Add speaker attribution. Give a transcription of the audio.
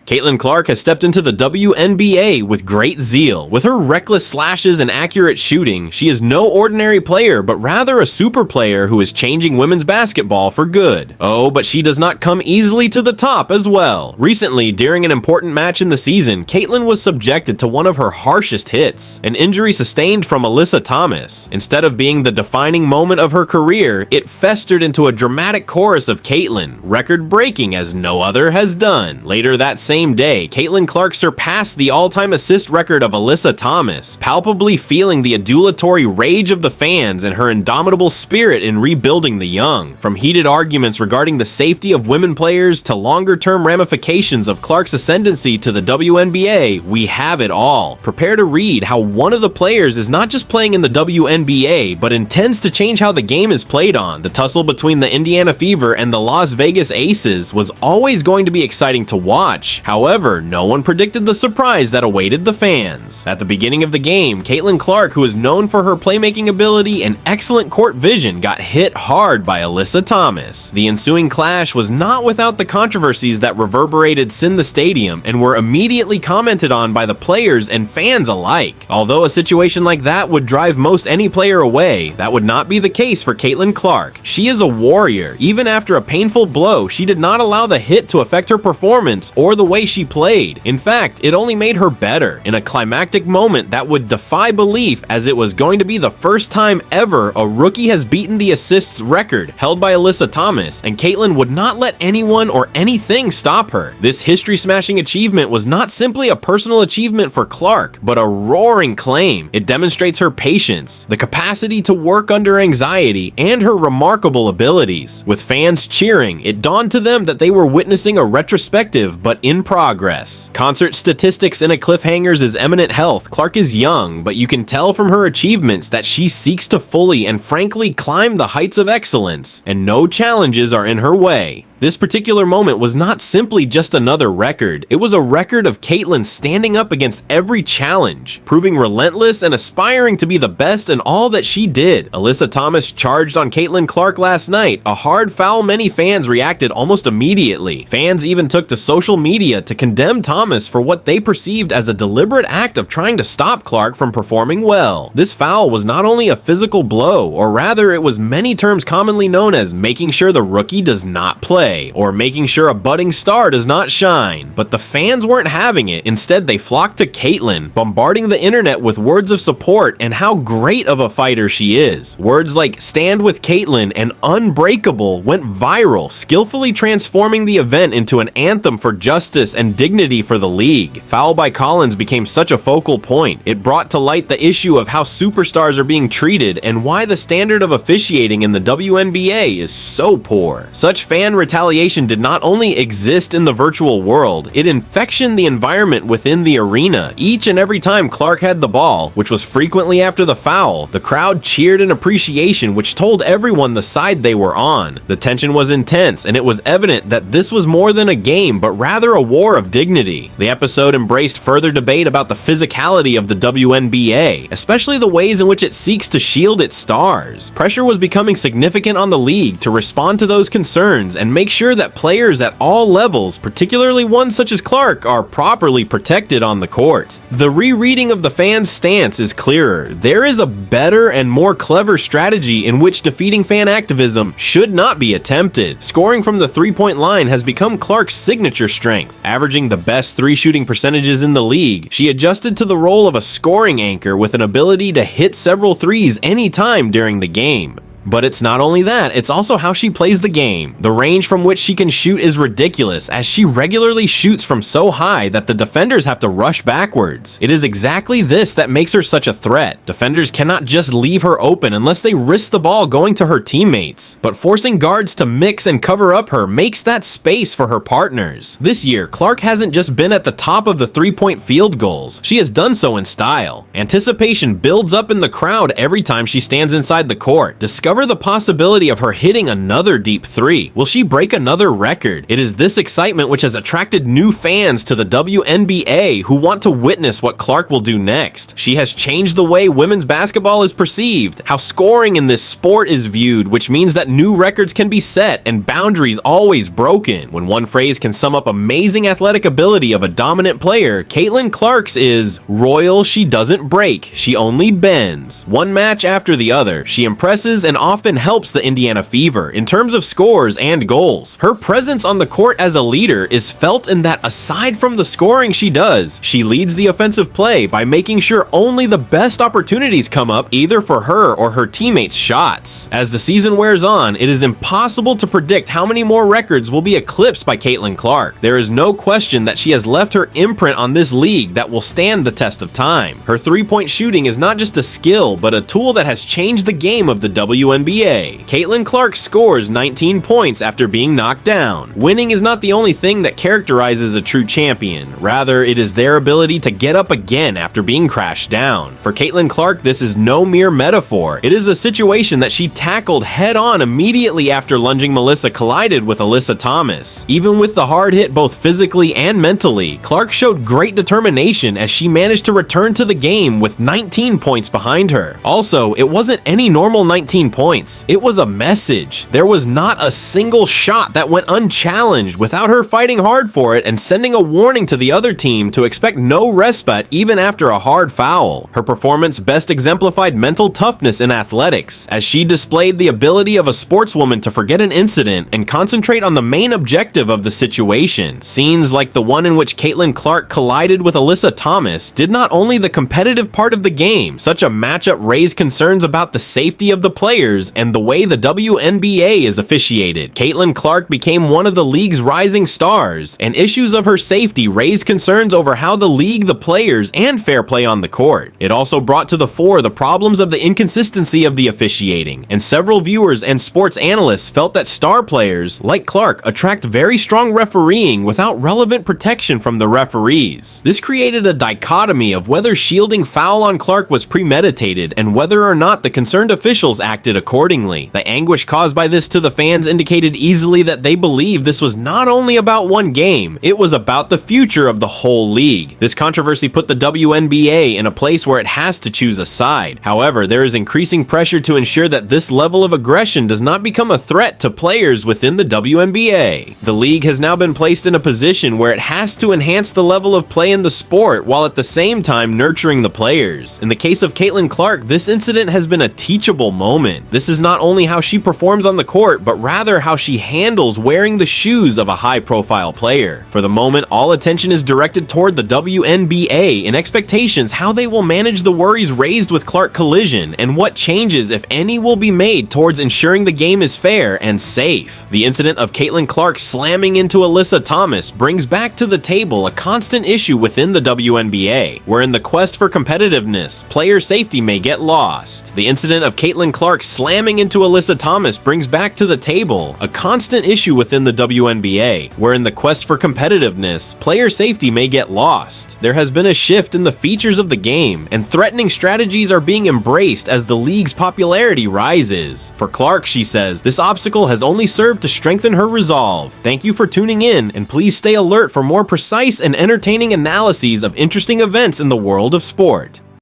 Speaker 1: Caitlin Clark has stepped into the WNBA with great zeal. With her reckless slashes and accurate shooting, she is no ordinary player, but rather a super player who is changing women's basketball for good. Oh, but she does not come easily to the top as well. Recently, during an important match in the season, Caitlin was subjected to one of her harshest hits, an injury sustained from Alyssa Thomas. Instead of being the defining moment of her career, it festered into a dramatic chorus of Caitlin, record-breaking as no other has done. Later that same day, Caitlin Clark surpassed the all-time assist record of Alyssa Thomas, palpably feeling the adulatory rage of the fans and her indomitable spirit in rebuilding the young. From heated arguments regarding the safety of women players to longer-term ramifications of Clark's ascendancy to the WNBA, we have it all. Prepare to read how one of the players is not just playing in the WNBA, but intends to change how the game is played on. The tussle between the Indiana Fever and the Las Vegas Aces was always going to be exciting to watch. However, no one predicted the surprise that awaited the fans. At the beginning of the game, Caitlin Clark, who is known for her playmaking ability and excellent court vision, got hit hard by Alyssa Thomas. The ensuing clash was not without the controversies that reverberated in the stadium and were immediately commented on by the players and fans alike. Although a situation like that would drive most any player away, that would not be the case for Caitlin Clark. She is a warrior. Even after a painful blow, she did not allow the hit to affect her performance or the way she played. In fact, it only made her better. In a climactic moment that would defy belief, as it was going to be the first time ever a rookie has beaten the assists record held by Alyssa Thomas, and Caitlin would not let anyone or anything stop her. This history-smashing achievement was not simply a personal achievement for Clark, but a roaring claim. It demonstrates her patience, the capacity to work under anxiety, and her remarkable abilities. With fans cheering, it dawned to them that they were witnessing a retrospective but in progress. Concert statistics in a cliffhanger's eminent health, Clark is young, but you can tell from her achievements that she seeks to fully and frankly climb the heights of excellence, and no challenges are in her way. This particular moment was not simply just another record. It was a record of Caitlin standing up against every challenge, proving relentless and aspiring to be the best in all that she did. Alyssa Thomas charged on Caitlin Clark last night, a hard foul many fans reacted almost immediately. Fans even took to social media to condemn Thomas for what they perceived as a deliberate act of trying to stop Clark from performing well. This foul was not only a physical blow, or rather it was many terms commonly known as making sure the rookie does not play, or making sure a budding star does not shine. But the fans weren't having it. Instead, they flocked to Caitlin, bombarding the internet with words of support and how great of a fighter she is. Words like "stand with Caitlin" and "unbreakable" went viral, skillfully transforming the event into an anthem for justice and dignity for the league. Foul by Collins became such a focal point. It brought to light the issue of how superstars are being treated and why the standard of officiating in the WNBA is so poor. Such fan retaliation did not only exist in the virtual world, it infectioned the environment within the arena. Each and every time Clark had the ball, which was frequently after the foul, the crowd cheered in appreciation, which told everyone the side they were on. The tension was intense, and it was evident that this was more than a game, but rather a war of dignity. The episode embraced further debate about the physicality of the WNBA, especially the ways in which it seeks to shield its stars. Pressure was becoming significant on the league to respond to those concerns and make sure that players at all levels, particularly ones such as Clark, are properly protected on the court. The rereading of the fans' stance is clearer. There is a better and more clever strategy in which defeating fan activism should not be attempted. Scoring from the three-point line has become Clark's signature strength. Averaging the best three shooting percentages in the league, she adjusted to the role of a scoring anchor with an ability to hit several threes anytime during the game. But it's not only that, it's also how she plays the game. The range from which she can shoot is ridiculous, as she regularly shoots from so high that the defenders have to rush backwards. It is exactly this that makes her such a threat. Defenders cannot just leave her open unless they risk the ball going to her teammates. But forcing guards to mix and cover up her makes that space for her partners. This year, Clark hasn't just been at the top of the three-point field goals. She has done so in style. Anticipation builds up in the crowd every time she stands inside the court. Discovering ever the possibility of her hitting another deep three. Will she break another record? It is this excitement which has attracted new fans to the WNBA who want to witness what Clark will do next. She has changed the way women's basketball is perceived, how scoring in this sport is viewed, which means that new records can be set and boundaries always broken. When one phrase can sum up amazing athletic ability of a dominant player, Caitlin Clark's is royal. She doesn't break, she only bends. One match after the other, she impresses and often helps the Indiana Fever in terms of scores and goals. Her presence on the court as a leader is felt in that aside from the scoring she does, she leads the offensive play by making sure only the best opportunities come up either for her or her teammates' shots. As the season wears on, it is impossible to predict how many more records will be eclipsed by Caitlin Clark. There is no question that she has left her imprint on this league that will stand the test of time. Her three-point shooting is not just a skill, but a tool that has changed the game of the WNBA. Caitlin Clark scores 19 points after being knocked down. Winning is not the only thing that characterizes a true champion. Rather, it is their ability to get up again after being crashed down. For Caitlin Clark, this is no mere metaphor. It is a situation that she tackled head-on immediately after lunging Melissa collided with Alyssa Thomas. Even with the hard hit both physically and mentally, Clark showed great determination as she managed to return to the game with 19 points behind her. Also, it wasn't any normal 19 points. It was a message. There was not a single shot that went unchallenged without her fighting hard for it and sending a warning to the other team to expect no respite even after a hard foul. Her performance best exemplified mental toughness in athletics, as she displayed the ability of a sportswoman to forget an incident and concentrate on the main objective of the situation. Scenes like the one in which Caitlin Clark collided with Alyssa Thomas did not only the competitive part of the game, such a matchup raised concerns about the safety of the players and the way the WNBA is officiated. Caitlin Clark became one of the league's rising stars, and issues of her safety raised concerns over how the league, the players, and fair play on the court. It also brought to the fore the problems of the inconsistency of the officiating, and several viewers and sports analysts felt that star players, like Clark, attract very strong refereeing without relevant protection from the referees. This created a dichotomy of whether shielding foul on Clark was premeditated and whether or not the concerned officials acted accordingly. The anguish caused by this to the fans indicated easily that they believed this was not only about one game, it was about the future of the whole league. This controversy put the WNBA in a place where it has to choose a side. However, there is increasing pressure to ensure that this level of aggression does not become a threat to players within the WNBA. The league has now been placed in a position where it has to enhance the level of play in the sport while at the same time nurturing the players. In the case of Caitlin Clark, this incident has been a teachable moment. This is not only how she performs on the court, but rather how she handles wearing the shoes of a high-profile player. For the moment, all attention is directed toward the WNBA in expectations how they will manage the worries raised with Clark collision and what changes, if any, will be made towards ensuring the game is fair and safe. The incident of Caitlin Clark slamming into Alyssa Thomas brings back to the table a constant issue within the WNBA, where in the quest for competitiveness, player safety may get lost. The incident of Caitlin Clark slamming into Alyssa Thomas brings back to the table a constant issue within the WNBA, where in the quest for competitiveness, player safety may get lost. There has been a shift in the features of the game, and threatening strategies are being embraced as the league's popularity rises. For Clark, she says, this obstacle has only served to strengthen her resolve. Thank you for tuning in, and please stay alert for more precise and entertaining analyses of interesting events in the world of sport.